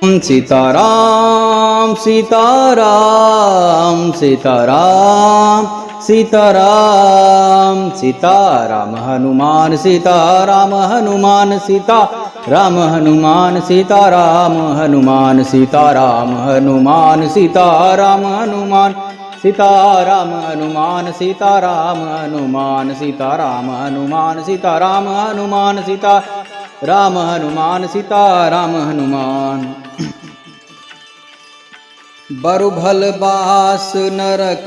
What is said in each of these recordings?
सीताराम सीताराम सीताराम सीताराम सीताराम हनुमान सीताराम हनुमान सीताराम हनुमान सीताराम हनुमान सीताराम हनुमान सीताराम हनुमान सीताराम हनुमान सीताराम हनुमान सीताराम हनुमान सीताराम हनुमान सीता राम हनुमान सीताराम हनुमान। बरुभल बास नरक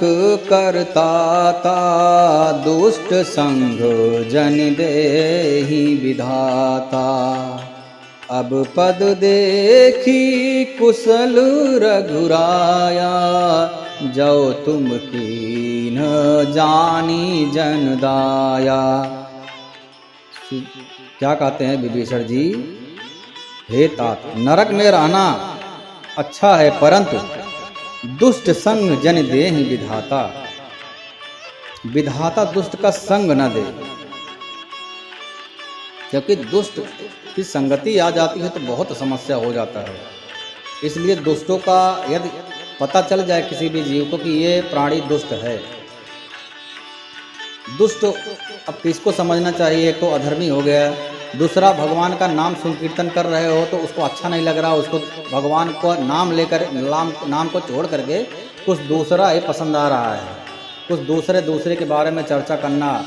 करता ता, दुष्ट संग जन देहि विधाता। अब पद देखी कुशल रघुराया, जो तुम कीन जानी जन दाया। क्या कहते हैं विभीषण जी? हे तात, नरक में रहना अच्छा है, परंतु दुष्ट संग जन देहि विधाता। विधाता दुष्ट का संग न दे, क्योंकि दुष्ट की संगति आ जाती है तो बहुत समस्या हो जाता है। इसलिए दुष्टों का यदि पता चल जाए किसी भी जीव को कि ये प्राणी दुष्ट है, दुष्ट अब किसको समझना चाहिए? एक तो अधर्मी हो गया, दूसरा भगवान का नाम संकीर्तन कर रहे हो तो उसको अच्छा नहीं लग रहा, उसको भगवान को नाम लेकर नाम को छोड़ करके कुछ दूसरा ही पसंद आ रहा है, कुछ दूसरे के बारे में चर्चा करना,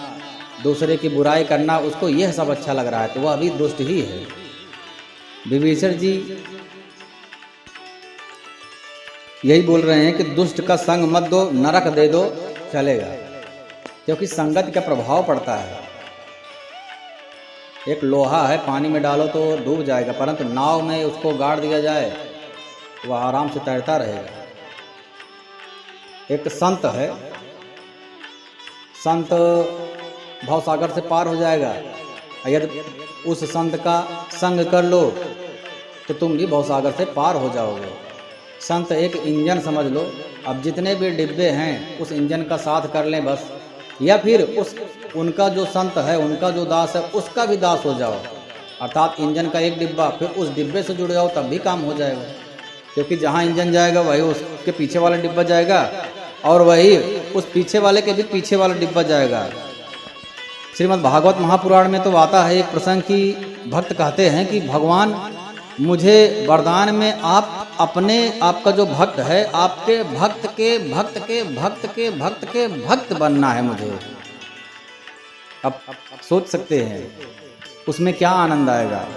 दूसरे की बुराई करना, उसको यह सब अच्छा लग रहा है, तो वह अभी दुष्ट ही है। विभीषण जी यही बोल रहे हैं कि दुष्ट का संग मत दो, नरक दे दो चलेगा, क्योंकि संगत का प्रभाव पड़ता है। एक लोहा है, पानी में डालो तो डूब जाएगा, परंतु नाव में उसको गाड़ दिया जाए वह आराम से तैरता रहेगा। एक संत है, संत भवसागर से पार हो जाएगा, यदि उस संत का संग कर लो तो तुम भी भवसागर से पार हो जाओगे। संत एक इंजन समझ लो, अब जितने भी डिब्बे हैं उस इंजन का साथ कर लें बस, या फिर उनका जो संत है, उनका जो दास है, उसका भी दास हो जाओ, अर्थात इंजन का एक डिब्बा, फिर उस डिब्बे से जुड़ जाओ, तब भी काम हो जाएगा। क्योंकि जहाँ इंजन जाएगा वही उसके पीछे वाला डिब्बा जाएगा, और वही उस पीछे वाले के भी पीछे वाला डिब्बा जाएगा। श्रीमद् भागवत महापुराण में तो आता है एक प्रसंग की भक्त कहते हैं कि भगवान मुझे वरदान में आप अपने आपका जो भक्त है, आपके भक्त के भक्त के भक्त के भक्त के भक्त बनना है मुझे। अब सोच सकते हैं उसमें क्या आनंद आएगा।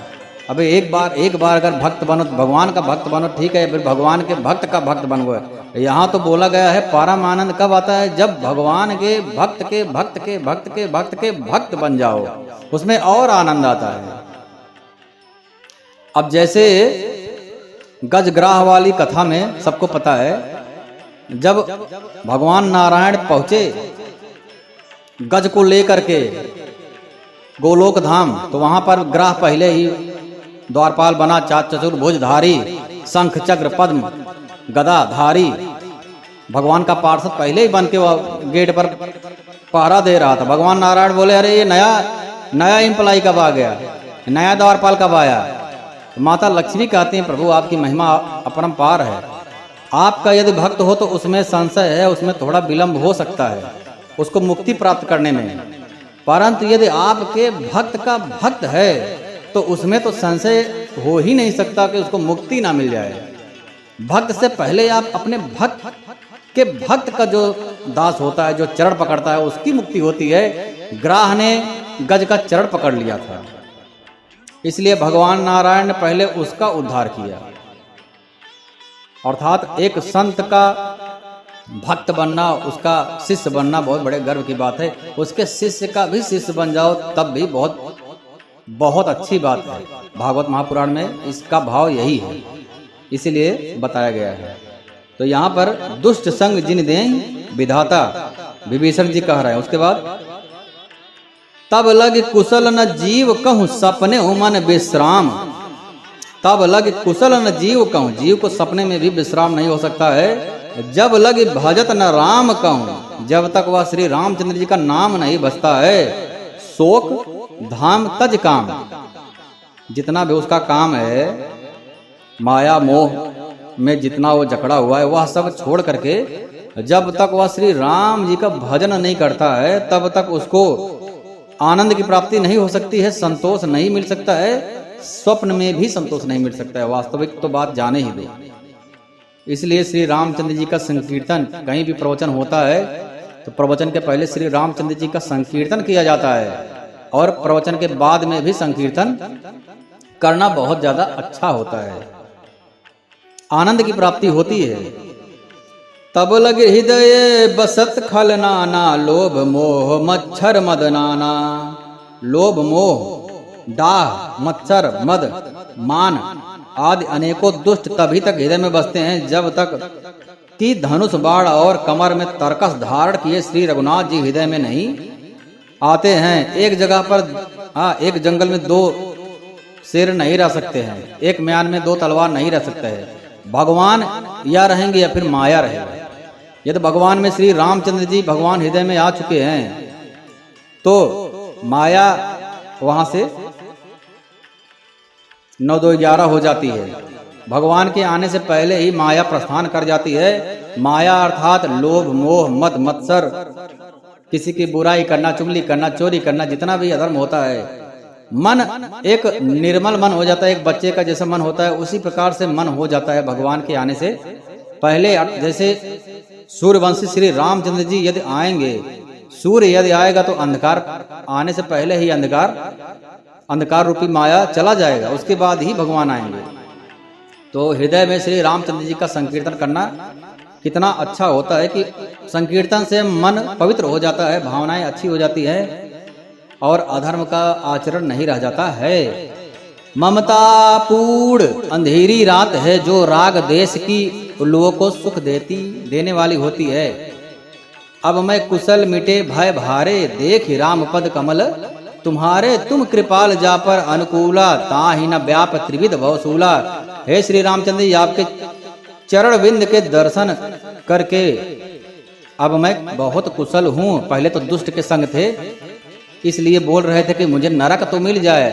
अबे एक बार अगर भक्त बनो, भगवान का भक्त बनो ठीक है, फिर भगवान के भक्त का भक्त बन गए। यहाँ तो बोला गया है परम आनंद कब आता है? जब भगवान के भक्त के भक्त के भक्त के भक्त के भक्त बन जाओ, उसमें और आनंद आता है। अब जैसे गजग्राह वाली कथा में सबको पता है, जब भगवान नारायण पहुंचे गज को लेकर के गोलोक धाम, तो वहां पर ग्राह पहले ही द्वारपाल बना, चतुर्भुजधारी, शंख चक्र पद्म गदा धारी, भगवान का पार्षद पहले ही बन के वह गेट पर पहरा दे रहा था। भगवान नारायण बोले अरे ये नया इम्प्लाई कब आ गया, नया द्वारपाल कब आया? माता लक्ष्मी कहती हैं प्रभु आपकी महिमा अपरंपार है, आपका यदि भक्त हो तो उसमें संशय है, उसमें थोड़ा विलंब हो सकता है उसको मुक्ति प्राप्त करने में, परंतु यदि आपके भक्त का भक्त है तो उसमें तो संशय हो ही नहीं सकता कि उसको मुक्ति ना मिल जाए। भक्त से पहले आप अपने भक्त के भक्त का जो दास होता है, जो चरण पकड़ता है, उसकी मुक्ति होती है। ग्राह ने गज का चरण पकड़ लिया था, इसलिए भगवान नारायण ने पहले उसका उद्धार किया। अर्थात एक संत का भक्त बनना, उसका शिष्य बनना बहुत बड़े गर्व की बात है। उसके शिष्य का भी शिष्य बन जाओ तब भी बहुत बहुत अच्छी बात है। भागवत महापुराण में इसका भाव यही है, इसीलिए बताया गया है। तो यहाँ पर दुष्ट संग जिन दें विधाता, विभीषण जी कह रहे हैं। उसके बाद तब लग कुशल न जीव कहूँ सपने हो मन विश्राम। तब लग कुशल न जीव कहूँ, जीव को सपने में भी विश्राम नहीं हो सकता है। जब लग भजत न राम कहूँ, जब तक वह श्री रामचंद्र जी का नाम नहीं बसता है। शोक धाम तज काम, जितना भी उसका काम है माया मोह में जितना वो जकड़ा हुआ है वह सब छोड़ करके जब तक वह श्री राम जी का भजन नहीं करता है तब तक उसको आनंद की प्राप्ति नहीं हो सकती है, संतोष नहीं मिल सकता है, स्वप्न में भी संतोष नहीं मिल सकता है। वास्तविक तो बात जाने ही दो। इसलिए श्री रामचंद्र जी का संकीर्तन कहीं भी प्रवचन होता है तो प्रवचन के पहले श्री रामचंद्र जी का संकीर्तन किया जाता है और प्रवचन के बाद में भी संकीर्तन करना बहुत ज्यादा अच्छा होता है, आनंद की प्राप्ति होती है। तब लगे हृदय बसत खल नाना, लोभ मोह मच्छर मद नाना। लोभ मोह डाह मच्छर मद मान आदि अनेकों दुष्ट तभी तक हृदय में बसते हैं जब तक कि धनुष बाण और कमर में तरकस धारण किए श्री रघुनाथ जी हृदय में नहीं आते हैं। एक जगह पर एक जंगल में दो शेर नहीं रह सकते हैं, एक म्यान में दो तलवार नहीं रह सकते हैं। भगवान या रहेंगे या फिर माया रहेगा। यदि भगवान में श्री रामचंद्र जी भगवान हृदय में आ चुके हैं तो माया वहां से 9-2-11 हो जाती है। भगवान के आने से पहले ही माया प्रस्थान कर जाती है। माया अर्थात लोभ मोह मद मत्सर, किसी की बुराई करना, चुगली करना, चोरी करना, जितना भी अधर्म होता है। मन एक निर्मल मन हो जाता है, एक बच्चे का जैसा मन होता है उसी प्रकार से मन हो जाता है भगवान के आने से पहले। जैसे सूर्यवंशी श्री रामचंद्र जी यदि आएंगे, सूर्य यदि आएगा तो अंधकार आने से पहले ही अंधकार रूपी माया चला जाएगा, उसके बाद ही भगवान आएंगे। तो हृदय में श्री रामचंद्र जी का संकीर्तन करना कितना अच्छा होता है कि संकीर्तन से मन पवित्र हो जाता है, भावनाएं अच्छी हो जाती है और अधर्म का आचरण नहीं रह जाता है। ममता पूर्ण अंधेरी रात है जो राग देश की लोगों को सुख देने वाली होती है। अब मैं कुशल मिटे भय भारे, देख राम पद कमल तुम्हारे, तुम कृपाल जा पर अनुकूला, ताहि न व्याप त्रिविध भवसूला। हे श्री रामचंद्र जी, आपके चरण बिंद के दर्शन करके अब मैं बहुत कुशल हूँ। पहले तो दुष्ट के संग थे, इसलिए बोल रहे थे कि मुझे नरक तो मिल जाए,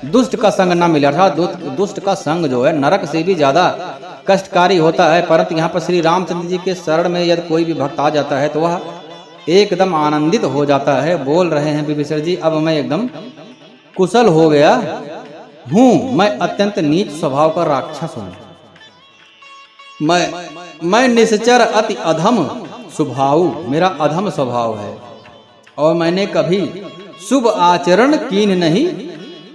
दुष्ट का संग ना मिले। अर्थात दुष्ट का संग जो है नरक से भी ज्यादा कष्टकारी होता है। परंतु यहाँ पर श्री रामचंद्र जी के शरण में यदि कोई भी भक्त आ जाता है तो वह एकदम आनंदित हो जाता है। बोल रहे हैं विभीषण जी, अब मैं एकदम कुशल हो गया हूँ, मैं अत्यंत नीच स्वभाव का राक्षस हूँ, मैं निश्चर अति अधम स्वभाव, मेरा अधम स्वभाव है और मैंने कभी शुभ आचरण कीन नहीं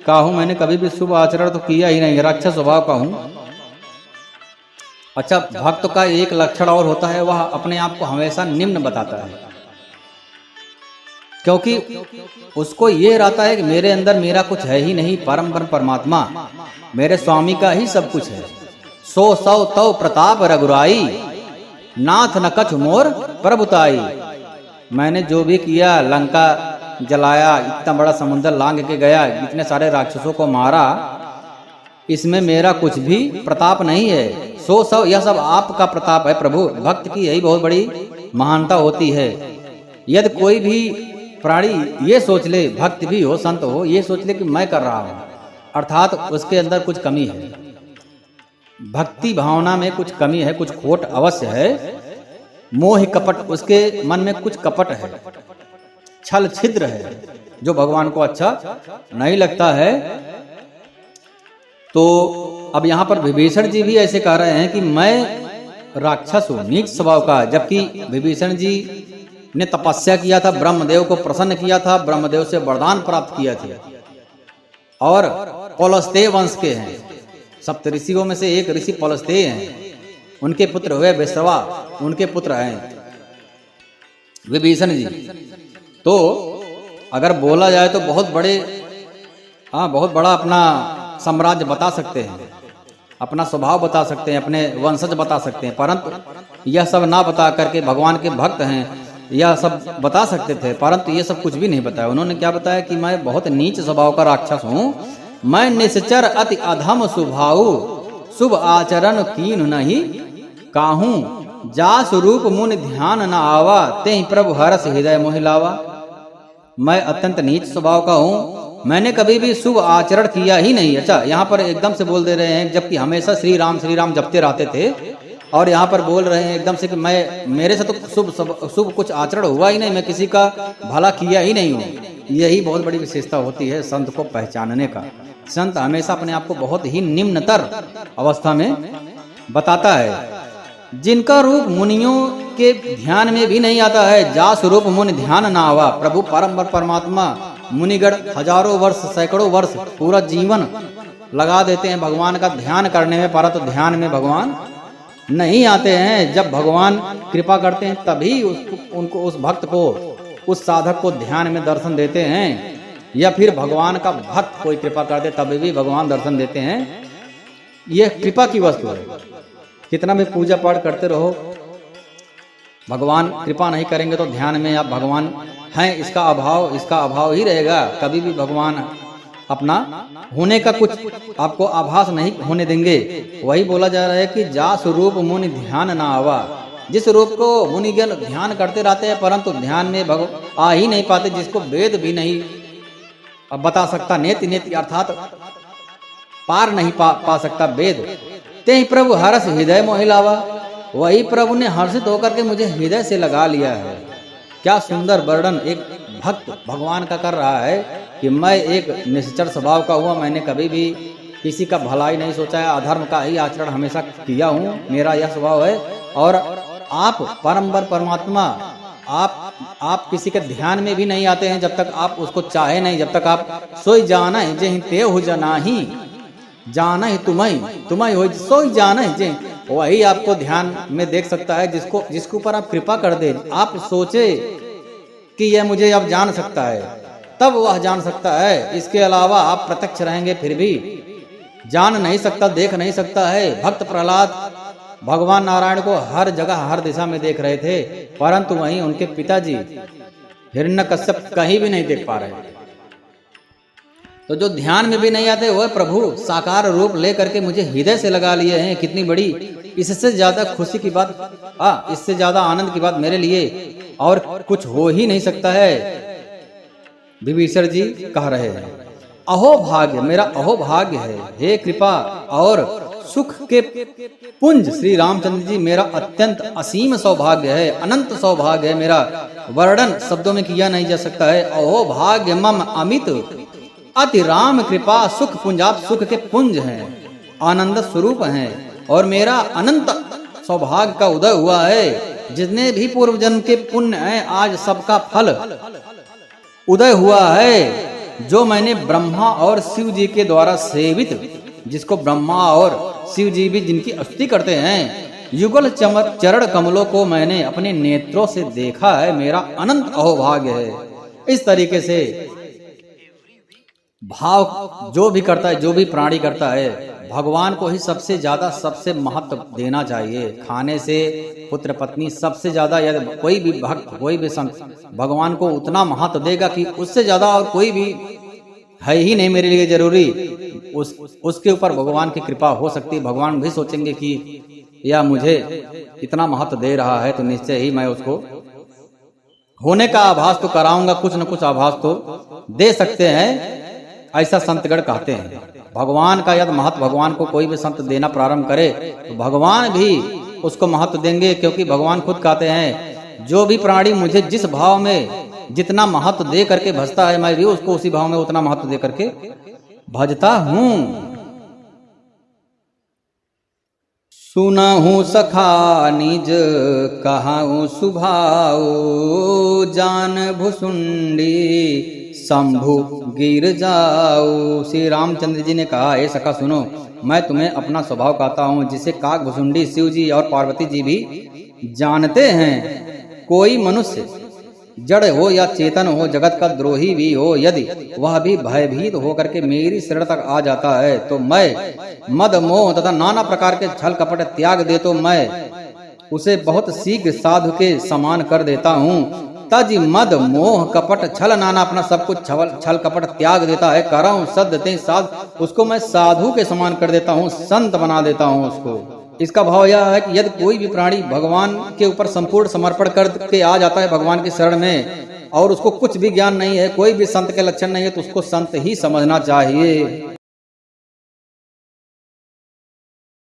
का हूं। मैंने कभी भी शुभ आचरण तो किया ही नहीं, राक्षस स्वभाव का हूं। अच्छा, भक्त का एक लक्षण और होता है, वह अपने आप को हमेशा निम्न बताता है, क्योंकि उसको ये रहता है कि मेरे अंदर मेरा कुछ है ही नहीं, परम परमात्मा मेरे स्वामी का ही सब कुछ है। सो सौ तव प्रताप रघुराई, नाथ न कछ मोर प्रभुताई। मैंने जो भी किया, लंका जलाया, इतना बड़ा समुद्र लांग के गया, इतने सारे राक्षसों को मारा, इसमें मेरा कुछ भी प्रताप नहीं है। सो सब यह सब आपका प्रताप है प्रभु। भक्त की यही बहुत बड़ी महानता होती है। यदि कोई भी प्राणी ये सोच ले, भक्त भी हो संत हो, ये सोच ले कि मैं कर रहा हूं, अर्थात उसके अंदर कुछ कमी है, भक्ति भावना में कुछ कमी है, कुछ खोट अवश्य है। मोह कपट, उसके मन में कुछ कपट है, छल छिद्र है, जो भगवान को अच्छा नहीं लगता है। तो अब यहाँ पर विभीषण जी भी ऐसे कह रहे हैं कि मैं राक्षस हूँ, नीच स्वभाव का, जबकि विभीषण जी ने तपस्या किया था, ब्रह्मदेव को प्रसन्न किया था, ब्रह्मदेव से वरदान प्राप्त किया था और पौलस्त्य वंश के हैं। सप्तऋषियों में से एक ऋषि पौलस्त्य हैं, उनके पुत्र हुए विश्रवा, उनके पुत्र हैं विभीषण जी। तो अगर बोला जाए तो बहुत बड़ा अपना साम्राज्य बता सकते हैं, अपना स्वभाव बता सकते हैं, अपने वंशज बता सकते हैं, परंतु यह सब ना बता करके भगवान के भक्त हैं यह सब बता सकते थे, परंतु ये सब कुछ भी नहीं बताया। उन्होंने क्या बताया कि मैं बहुत नीच स्वभाव का राक्षस हूँ, मैं निश्चर अति अधम स्वभाव, शुभ आचरण कीन नहीं काहूं, जास रूप मुनि ध्यान न आवा, तेहि प्रभु हरस हृदय मोहि लावा। मैं अत्यंत नीच स्वभाव का हूँ मैंने कभी भी शुभ आचरण किया ही नहीं। अच्छा, यहाँ पर एकदम से बोल दे रहे हैं, जबकि हमेशा श्री राम जपते रहते थे, और यहाँ पर बोल रहे हैं एकदम से कि मेरे से तो शुभ कुछ आचरण हुआ ही नहीं, मैं किसी का भला किया ही नहीं हूँ। यही बहुत बड़ी विशेषता होती है संत को पहचानने का। संत हमेशा अपने आप को बहुत ही निम्नतर अवस्था में बताता है। जिनका रूप मुनियों के ध्यान में भी नहीं आता है, जास रूप मुनि ध्यान ना आवा। प्रभु परम परमात्मा मुनिगण हजारों वर्ष सैकड़ों वर्ष पूरा जीवन लगा देते हैं भगवान का ध्यान करने में, परंतु ध्यान में भगवान नहीं आते हैं। जब भगवान कृपा करते हैं तभी उनको उस भक्त को, उस साधक को ध्यान में दर्शन देते हैं, या फिर भगवान का भक्त कोई कृपा करते तभी भी भगवान दर्शन देते हैं। यह कृपा की वस्तु है। कितना भी पूजा पाठ करते रहो, भगवान कृपा नहीं करेंगे तो ध्यान में आप भगवान हैं इसका अभाव ही रहेगा। कभी भी भगवान अपना होने का कुछ आपको आभास नहीं होने देंगे। वही बोला जा रहा है कि जा स्वरूप मुनि ध्यान ना आवा। जिस रूप को मुनिगण ध्यान करते रहते हैं परंतु ध्यान में आ ही नहीं पाते, जिसको वेद भी नहीं बता सकता, नेति अर्थात पार नहीं पा सकता वेद। ते ही प्रभु हर्ष हृदय मोहिलावा। वही प्रभु ने हर्षित होकर के मुझे हृदय से लगा लिया है। क्या सुंदर वर्णन एक भक्त भगवान का कर रहा है कि मैं एक निश्चर स्वभाव का हुआ, मैंने कभी भी किसी का भलाई नहीं सोचा है, अधर्म का ही आचरण हमेशा किया हूँ, मेरा यह स्वभाव है। और आप परमवर परमात्मा, आप किसी के ध्यान में भी नहीं आते हैं जब तक आप उसको चाहे नहीं, जब तक आप सोई जाना है जे ते हो जाना ही जाना ही तुम्हें हो सोई जाना है जे, वही आपको ध्यान में देख सकता है जिसके ऊपर आप कृपा कर दे। आप सोचे कि यह मुझे अब जान सकता है, तब वह जान सकता है। इसके अलावा आप प्रत्यक्ष रहेंगे फिर भी जान नहीं सकता, देख नहीं सकता है। भक्त प्रहलाद भगवान नारायण को हर जगह हर दिशा में देख रहे थे, परंतु वहीं उनके पिताजी हिरण्यकश्यप कहीं भी नहीं देख पा रहे। तो जो ध्यान में भी नहीं आते वह प्रभु साकार रूप लेकर के मुझे हृदय से लगा लिए हैं। कितनी बड़ी, इससे ज्यादा खुशी की बात, इससे ज्यादा आनंद की बात मेरे लिए और कुछ हो ही नहीं सकता है। विभीषण जी कह रहे हैं, अहो भाग्य, मेरा अहो भाग्य है हे कृपा और सुख के पुंज श्री रामचंद्र जी, मेरा अत्यंत असीम सौभाग्य है, अनंत सौभाग्य है, मेरा वर्णन शब्दों में किया नहीं जा सकता है। अहो भाग्य मम अमित अति राम कृपा सुख पुंज, आप सुख के पुंज हैं, आनंद स्वरूप हैं, और मेरा अनंत सौभाग्य का उदय हुआ है। जितने भी पूर्व जन्म के पुण्य हैं आज सबका फल उदय हुआ है। जो मैंने ब्रह्मा और शिव जी के द्वारा सेवित, जिसको ब्रह्मा और शिव जी भी जिनकी स्तुति करते हैं, युगल चरण कमलों को मैंने अपने नेत्रों से देखा है, मेरा अनंत अहोभाग्य है। इस तरीके से भाव जो भी करता है, जो भी प्राणी करता है, भगवान को ही सबसे ज्यादा सबसे महत्व देना चाहिए। खाने से पुत्र पत्नी सबसे ज्यादा, यदि कोई भी भक्त कोई भी संत भगवान को उतना महत्व देगा कि उससे ज्यादा और कोई भी है ही नहीं मेरे लिए जरूरी, उसके ऊपर भगवान की कृपा हो सकती है। भगवान भी सोचेंगे कि यह मुझे इतना महत्व दे रहा है तो निश्चय ही मैं उसको होने का आभास तो कराऊंगा, कुछ न कुछ आभास तो दे सकते हैं, ऐसा संतगण कहते हैं। भगवान का यदि महत्व भगवान को कोई भी संत देना प्रारंभ करे तो भगवान भी उसको महत्व देंगे, क्योंकि भगवान खुद कहते हैं जो भी प्राणी मुझे जिस भाव में जितना महत्व दे करके भजता है, मैं भी उसको उसी भाव में उतना महत्व दे करके भजता हूं। सुनहु सखा निज कहाऊ सुभाओ, जान भुसुंडी शंभु गिर जाओ। श्री रामचंद्र जी ने कहा, हे सखा सुनो, मैं तुम्हें अपना स्वभाव कहता हूँ जिसे काक भुसुंडी शिव जी और पार्वती जी भी जानते हैं। कोई मनुष्य जड़ हो या चेतन हो, जगत का द्रोही भी हो, यदि वह भी भयभीत होकर के मेरी शरण तक आ जाता है तो मैं मद मोह तथा नाना प्रकार के छल कपट त्याग दे तो मैं उसे बहुत शीघ्र साधु के समान कर देता हूँ। तज मद मोह कपट छल नाना, अपना सब कुछ छल कपट त्याग देता है। करऊं सद ते साध, उसको मैं साधु के समान कर देता हूँ, संत बना देता हूँ उसको। इसका भाव यह है कि यदि कोई भी प्राणी भगवान के ऊपर संपूर्ण समर्पण करके आ जाता है भगवान की शरण में और उसको कुछ भी ज्ञान नहीं है, कोई भी संत के लक्षण नहीं है, तो उसको संत ही समझना चाहिए।